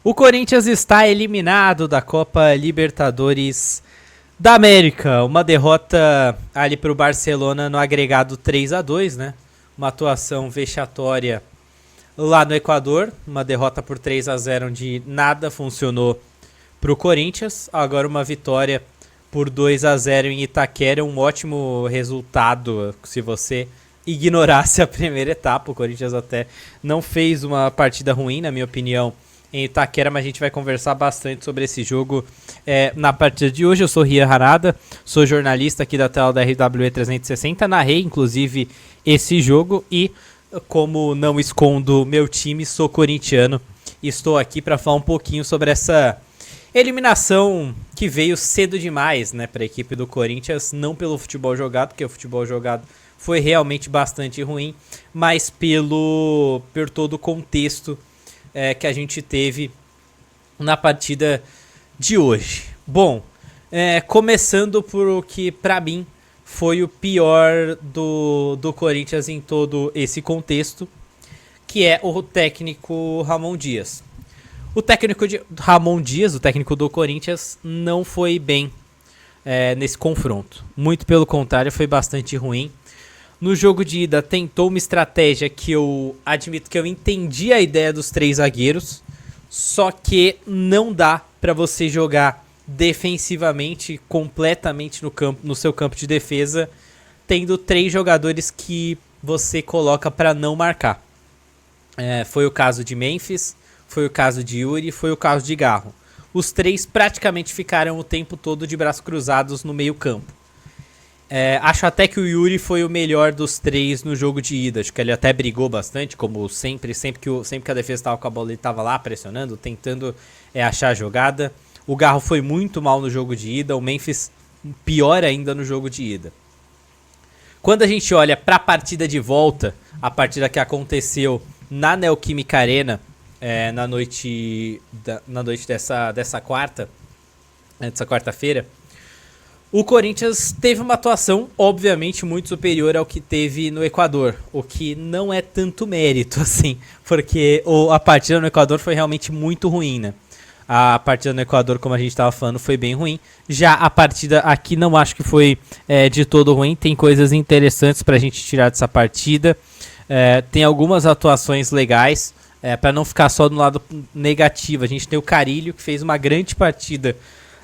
O Corinthians está eliminado da Copa Libertadores da América. Uma derrota ali para o Barcelona no agregado 3-2, né? Uma atuação vexatória lá no Equador. Uma derrota por 3-0 onde nada funcionou para o Corinthians. Agora uma vitória por 2-0 em Itaquera. Um ótimo resultado se você ignorasse a primeira etapa. O Corinthians até não fez uma partida ruim, na minha opinião, em Itaquera, mas a gente vai conversar bastante sobre esse jogo na partida de hoje. Eu sou Rian Harada, sou jornalista aqui da tela da RWE 360, narrei inclusive esse jogo e, como não escondo meu time, sou corintiano. Estou aqui para falar um pouquinho sobre essa eliminação que veio cedo demais, né, para a equipe do Corinthians, não pelo futebol jogado, porque o futebol jogado foi realmente bastante ruim, mas por todo o contexto que a gente teve na partida de hoje. Bom, começando por o que para mim foi o pior do Corinthians em todo esse contexto, que é o técnico Ramon Dias. O técnico Ramon Dias, o técnico do Corinthians, não foi bem nesse confronto. Muito pelo contrário, foi bastante ruim. No jogo de ida, tentou uma estratégia que eu admito que eu entendi a ideia dos 3 zagueiros, só que não dá para você jogar defensivamente, completamente no seu campo de defesa, tendo 3 jogadores que você coloca para não marcar. Foi o caso de Memphis, foi o caso de Yuri, foi o caso de Garro. Os 3 praticamente ficaram o tempo todo de braços cruzados no meio campo. Acho até que o Yuri foi o melhor dos 3 no jogo de ida. Acho que ele até brigou bastante, como sempre que a defesa estava com a bola, ele estava lá pressionando, tentando achar a jogada. O Garro foi muito mal no jogo de ida, o Memphis pior ainda no jogo de ida. Quando a gente olha para a partida de volta, a partida que aconteceu na Neoquímica Arena, na noite dessa quarta-feira, o Corinthians teve uma atuação, obviamente, muito superior ao que teve no Equador, o que não é tanto mérito, assim, porque a partida no Equador foi realmente muito ruim, né? A partida no Equador, como a gente estava falando, foi bem ruim. Já a partida aqui não acho que foi de todo ruim, tem coisas interessantes pra gente tirar dessa partida. Tem algumas atuações legais, para não ficar só do lado negativo. A gente tem o Carilho, que fez uma grande partida,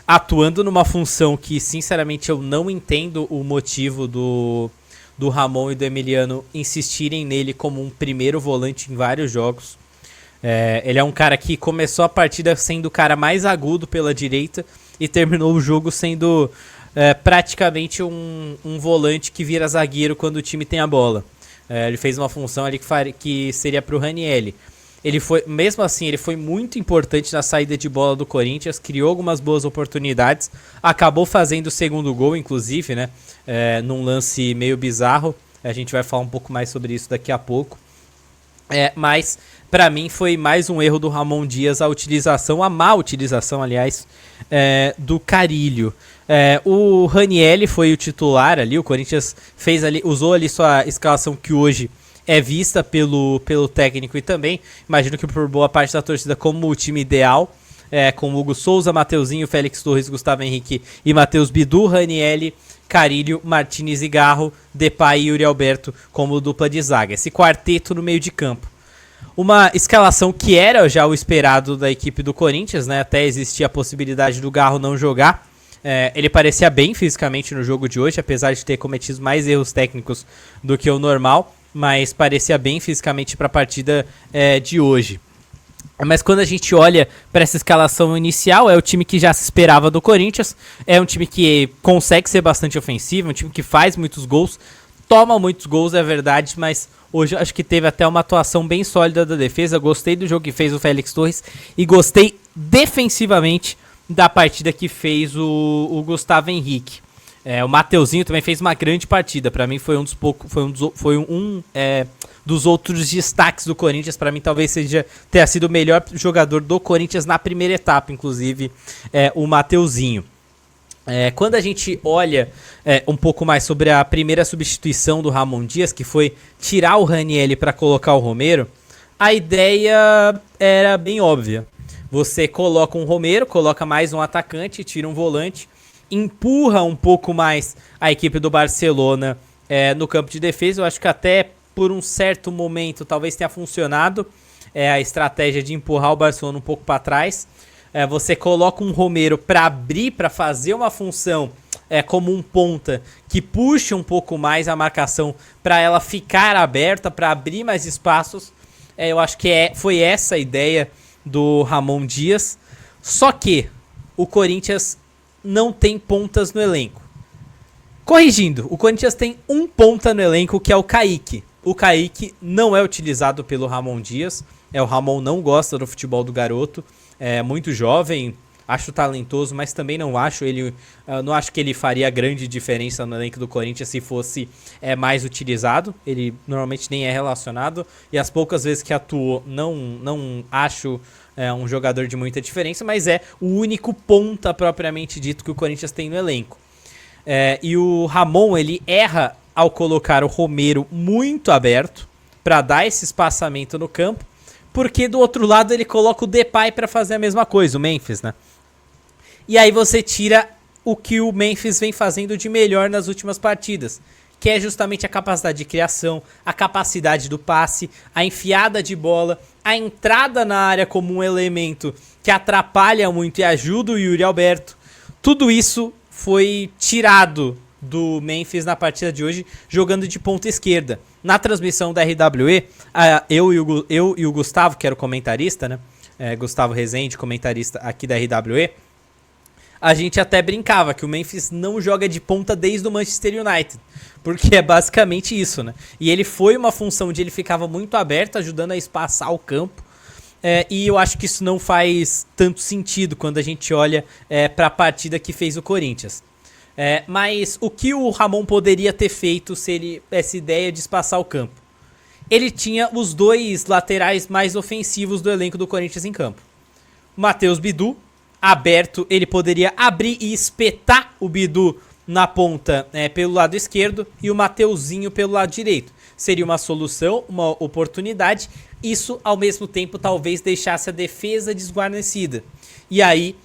atuando numa função que, sinceramente, eu não entendo o motivo do Ramon e do Emiliano insistirem nele como um primeiro volante em vários jogos. Ele é um cara que começou a partida sendo o cara mais agudo pela direita e terminou o jogo sendo praticamente um volante que vira zagueiro quando o time tem a bola. Ele fez uma função ali que seria para o Ranieri. Mesmo assim, ele foi muito importante na saída de bola do Corinthians, criou algumas boas oportunidades, acabou fazendo o segundo gol, inclusive, né? Num lance meio bizarro. A gente vai falar um pouco mais sobre isso daqui a pouco. Mas, para mim, foi mais um erro do Ramon Dias a má utilização, aliás, do Carilho. O Ranieri foi o titular ali, o Corinthians usou ali sua escalação que hoje é vista pelo técnico e também, imagino que por boa parte da torcida, como o time ideal, com Hugo Souza, Mateuzinho, Félix Torres, Gustavo Henrique e Matheus Bidu, Ranieri, Carilho, Martínez e Garro, Depay e Yuri Alberto como dupla de zaga. Esse quarteto no meio de campo. Uma escalação que era já o esperado da equipe do Corinthians, né? Até existia a possibilidade do Garro não jogar. Ele parecia bem fisicamente no jogo de hoje, apesar de ter cometido mais erros técnicos do que o normal, mas parecia bem fisicamente para a partida de hoje. Mas quando a gente olha para essa escalação inicial, é o time que já se esperava do Corinthians, é um time que consegue ser bastante ofensivo, um time que faz muitos gols, toma muitos gols, é verdade, mas hoje acho que teve até uma atuação bem sólida da defesa. Gostei do jogo que fez o Félix Torres e gostei defensivamente da partida que fez o Gustavo Henrique. O Mateuzinho também fez uma grande partida. Para mim foi um dos outros destaques do Corinthians. Para mim talvez tenha sido o melhor jogador do Corinthians na primeira etapa, inclusive o Mateuzinho. Quando a gente olha um pouco mais sobre a primeira substituição do Ramon Dias, que foi tirar o Ranieri para colocar o Romero, a ideia era bem óbvia. Você coloca um Romero, coloca mais um atacante, tira um volante, empurra um pouco mais a equipe do Barcelona no campo de defesa. Eu acho que até por um certo momento talvez tenha funcionado a estratégia de empurrar o Barcelona um pouco para trás. Você coloca um Romero para abrir, para fazer uma função como um ponta que puxe um pouco mais a marcação para ela ficar aberta, para abrir mais espaços. Eu acho que foi essa a ideia do Ramon Dias. Só que o Corinthians não tem pontas no elenco. Corrigindo, o Corinthians tem um ponta no elenco, que é o Kaique. O Kaique não é utilizado pelo Ramon Dias. O Ramon não gosta do futebol do garoto. É muito jovem, acho talentoso, mas também não acho que ele faria grande diferença no elenco do Corinthians se fosse mais utilizado. Ele normalmente nem é relacionado, e as poucas vezes que atuou não acho um jogador de muita diferença, mas é o único ponta propriamente dito que o Corinthians tem no elenco. E o Ramon, ele erra ao colocar o Romero muito aberto para dar esse espaçamento no campo, porque do outro lado ele coloca o Depay para fazer a mesma coisa, o Memphis, né? E aí você tira o que o Memphis vem fazendo de melhor nas últimas partidas, que é justamente a capacidade de criação, a capacidade do passe, a enfiada de bola, a entrada na área como um elemento que atrapalha muito e ajuda o Yuri Alberto. Tudo isso foi tirado do Memphis na partida de hoje, jogando de ponta esquerda. Na transmissão da RWE, eu e o Gustavo, que era o comentarista, né? Gustavo Rezende, comentarista aqui da RWE, a gente até brincava que o Memphis não joga de ponta desde o Manchester United, porque é basicamente isso, né? E ele foi uma função de ele ficava muito aberto, ajudando a espaçar o campo, e eu acho que isso não faz tanto sentido quando a gente olha para a partida que fez o Corinthians. Mas o que o Ramon poderia ter feito se essa ideia de espaçar o campo? Ele tinha os dois laterais mais ofensivos do elenco do Corinthians em campo. O Matheus Bidu, aberto, ele poderia abrir e espetar o Bidu na ponta pelo lado esquerdo e o Mateuzinho pelo lado direito. Seria uma solução, uma oportunidade. Isso, ao mesmo tempo, talvez deixasse a defesa desguarnecida. E aí,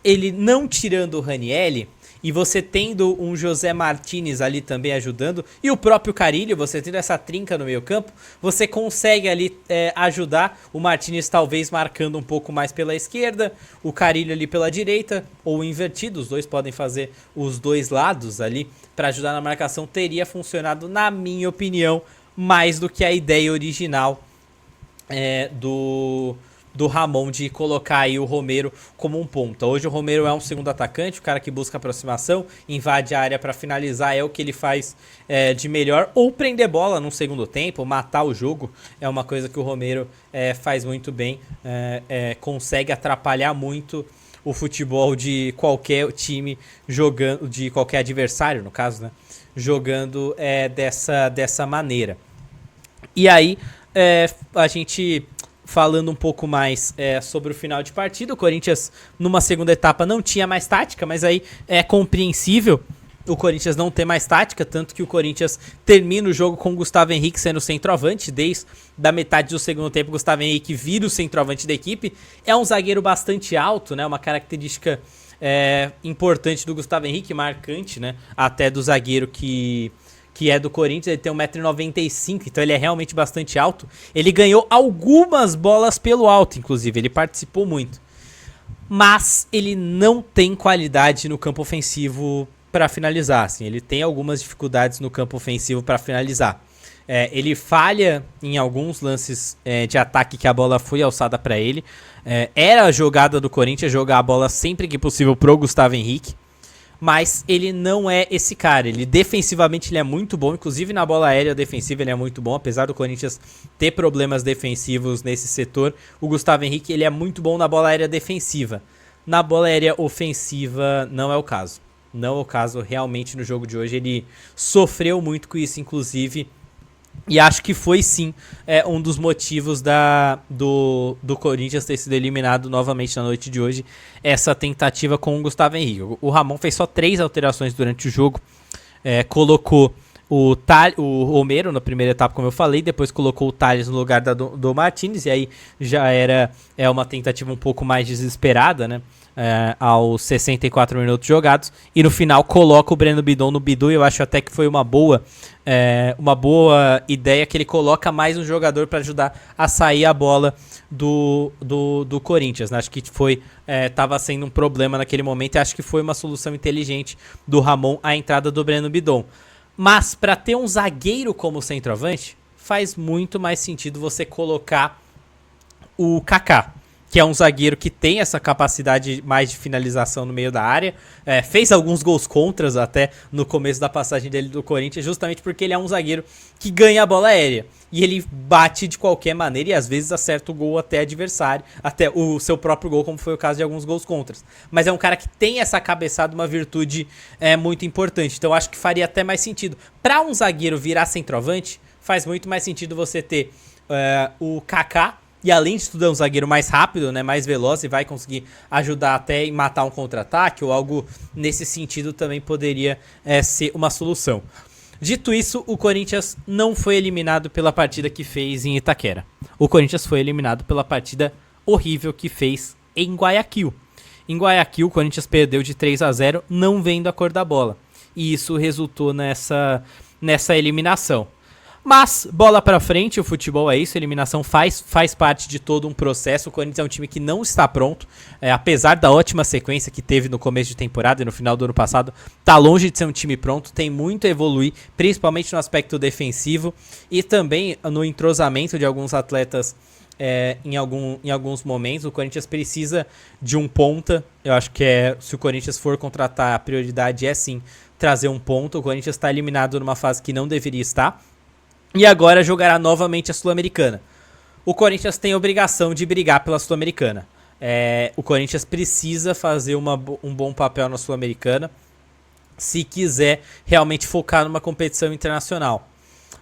ele não tirando o Ranieri, e você tendo um José Martínez ali também ajudando, e o próprio Carille, você tendo essa trinca no meio campo, você consegue ali ajudar o Martínez talvez marcando um pouco mais pela esquerda, o Carille ali pela direita, ou invertido, os dois podem fazer os dois lados ali para ajudar na marcação. Teria funcionado, na minha opinião, mais do que a ideia original do Ramon de colocar aí o Romero como um ponta. Hoje o Romero é um segundo atacante, o cara que busca aproximação, invade a área para finalizar, é o que ele faz de melhor, ou prender bola no segundo tempo, matar o jogo, é uma coisa que o Romero faz muito bem, consegue atrapalhar muito o futebol de qualquer time jogando, de qualquer adversário, no caso, né, jogando dessa maneira. E aí, a gente falando um pouco mais sobre o final de partida, o Corinthians numa segunda etapa não tinha mais tática, mas aí é compreensível o Corinthians não ter mais tática, tanto que o Corinthians termina o jogo com o Gustavo Henrique sendo centroavante. Desde da metade do segundo tempo, o Gustavo Henrique vira o centroavante da equipe. É um zagueiro bastante alto, né? Uma característica importante do Gustavo Henrique, marcante, né? Até do zagueiro que é do Corinthians. Ele tem 1,95 m, então ele é realmente bastante alto. Ele ganhou algumas bolas pelo alto, inclusive, ele participou muito. Mas ele não tem qualidade no campo ofensivo para finalizar, assim. Ele tem algumas dificuldades no campo ofensivo para finalizar. Ele falha em alguns lances de ataque que a bola foi alçada para ele. Era a jogada do Corinthians jogar a bola sempre que possível pro Gustavo Henrique. Mas ele não é esse cara. Ele defensivamente ele é muito bom, inclusive na bola aérea defensiva ele é muito bom, apesar do Corinthians ter problemas defensivos nesse setor. O Gustavo Henrique ele é muito bom na bola aérea defensiva. Na bola aérea ofensiva não é o caso. Não é o caso realmente no jogo de hoje. Ele sofreu muito com isso, inclusive. E acho que foi sim um dos motivos do Corinthians ter sido eliminado novamente na noite de hoje, essa tentativa com o Gustavo Henrique. O Ramon fez só 3 alterações durante o jogo, colocou o Romero na primeira etapa, como eu falei, depois colocou o Tales no lugar do Martinez, e aí já era uma tentativa um pouco mais desesperada, né? Aos 64 minutos jogados, e no final coloca o Breno Bidon no Bidu, e eu acho até que foi uma boa ideia que ele coloca mais um jogador para ajudar a sair a bola do Corinthians, né? Acho que estava sendo um problema naquele momento, e acho que foi uma solução inteligente do Ramon a entrada do Breno Bidon. Mas para ter um zagueiro como centroavante, faz muito mais sentido você colocar o Kaká, que é um zagueiro que tem essa capacidade mais de finalização no meio da área. Fez alguns gols contras até no começo da passagem dele do Corinthians, justamente porque ele é um zagueiro que ganha a bola aérea. E ele bate de qualquer maneira e às vezes acerta o gol até adversário, até o seu próprio gol, como foi o caso de alguns gols contras. Mas é um cara que tem essa cabeçada, uma virtude muito importante. Então acho que faria até mais sentido. Para um zagueiro virar centroavante, faz muito mais sentido você ter o Kaká, e além de tudo é um zagueiro mais rápido, né, mais veloz, e vai conseguir ajudar até em matar um contra-ataque ou algo nesse sentido também poderia ser uma solução. Dito isso, o Corinthians não foi eliminado pela partida que fez em Itaquera. O Corinthians foi eliminado pela partida horrível que fez em Guayaquil. Em Guayaquil, o Corinthians perdeu de 3-0, não vendo a cor da bola. E isso resultou nessa eliminação. Mas, bola pra frente, o futebol é isso, a eliminação faz parte de todo um processo. O Corinthians é um time que não está pronto, apesar da ótima sequência que teve no começo de temporada e no final do ano passado, tá longe de ser um time pronto, tem muito a evoluir, principalmente no aspecto defensivo e também no entrosamento de alguns atletas em alguns momentos. O Corinthians precisa de um ponta, eu acho que se o Corinthians for contratar, a prioridade é sim trazer um ponta. O Corinthians está eliminado numa fase que não deveria estar, e agora jogará novamente a Sul-Americana. O Corinthians tem a obrigação de brigar pela Sul-Americana. O Corinthians precisa fazer um bom papel na Sul-Americana se quiser realmente focar numa competição internacional.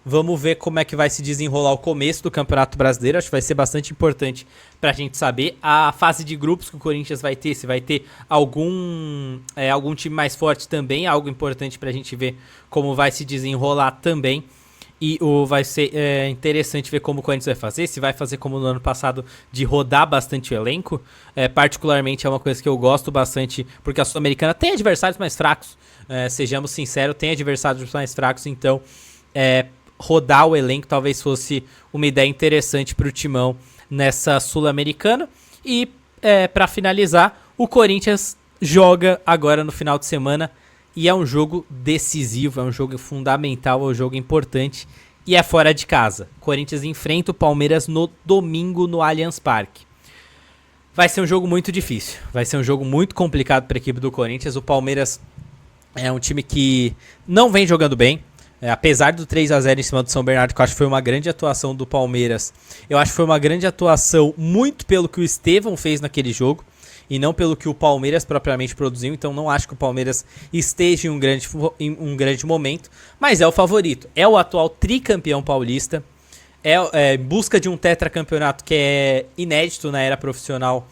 Vamos ver como é que vai se desenrolar o começo do Campeonato Brasileiro. Acho que vai ser bastante importante para a gente saber a fase de grupos que o Corinthians vai ter. Se vai ter algum time mais forte também. Algo importante para a gente ver como vai se desenrolar também. E vai ser interessante ver como o Corinthians vai fazer. Se vai fazer como no ano passado, de rodar bastante o elenco. Particularmente é uma coisa que eu gosto bastante, porque a Sul-Americana tem adversários mais fracos. Sejamos sinceros, tem adversários mais fracos. Então, rodar o elenco talvez fosse uma ideia interessante para o Timão nessa Sul-Americana. E para finalizar, o Corinthians joga agora no final de semana. E é um jogo decisivo, é um jogo fundamental, é um jogo importante. E é fora de casa. Corinthians enfrenta o Palmeiras no domingo no Allianz Parque. Vai ser um jogo muito difícil. Vai ser um jogo muito complicado para a equipe do Corinthians. O Palmeiras é um time que não vem jogando bem. Apesar do 3-0 em cima do São Bernardo, que eu acho que foi uma grande atuação do Palmeiras. Eu acho que foi uma grande atuação muito pelo que o Estevão fez naquele jogo. E não pelo que o Palmeiras propriamente produziu. Então não acho que o Palmeiras esteja em um grande momento. Mas é o favorito. É o atual tricampeão paulista. Em busca de um tetracampeonato que é inédito na era profissional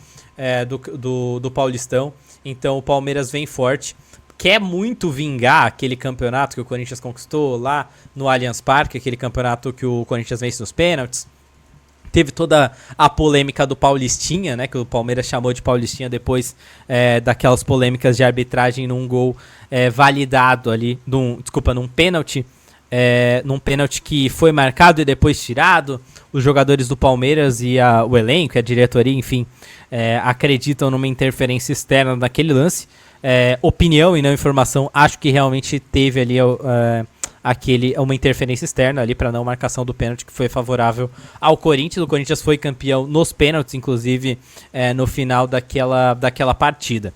do Paulistão. Então o Palmeiras vem forte. Quer muito vingar aquele campeonato que o Corinthians conquistou lá no Allianz Parque. Aquele campeonato que o Corinthians vence nos pênaltis. Teve toda a polêmica do Paulistinha, né, que o Palmeiras chamou de Paulistinha depois daquelas polêmicas de arbitragem num gol validado ali, num pênalti, num pênalti que foi marcado e depois tirado. Os jogadores do Palmeiras e o elenco, a diretoria, enfim, acreditam numa interferência externa naquele lance. Opinião e não informação, acho que realmente teve ali uma interferência externa ali para não marcação do pênalti que foi favorável ao Corinthians. O Corinthians foi campeão nos pênaltis, inclusive no final daquela partida.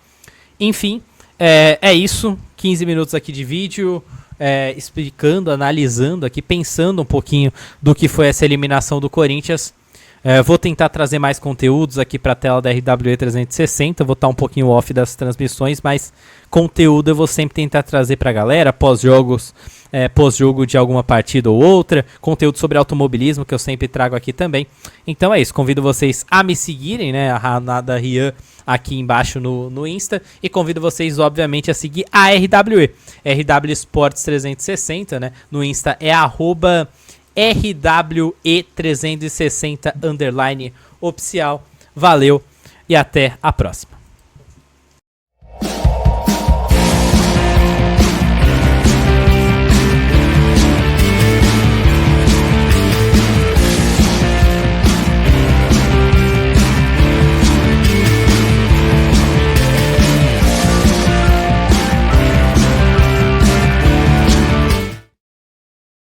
Enfim, é isso. 15 minutos aqui de vídeo, explicando, analisando aqui, pensando um pouquinho do que foi essa eliminação do Corinthians. Vou tentar trazer mais conteúdos aqui para a tela da RWE 360, vou estar um pouquinho off das transmissões, mas conteúdo eu vou sempre tentar trazer para a galera, pós-jogos, pós-jogo de alguma partida ou outra, conteúdo sobre automobilismo que eu sempre trago aqui também. Então é isso, convido vocês a me seguirem, né, a Ranada Rian aqui embaixo no Insta, e convido vocês obviamente a seguir a RWE, RW Sports 360, né, no Insta é @RWE360 _ oficial. Valeu e até a próxima.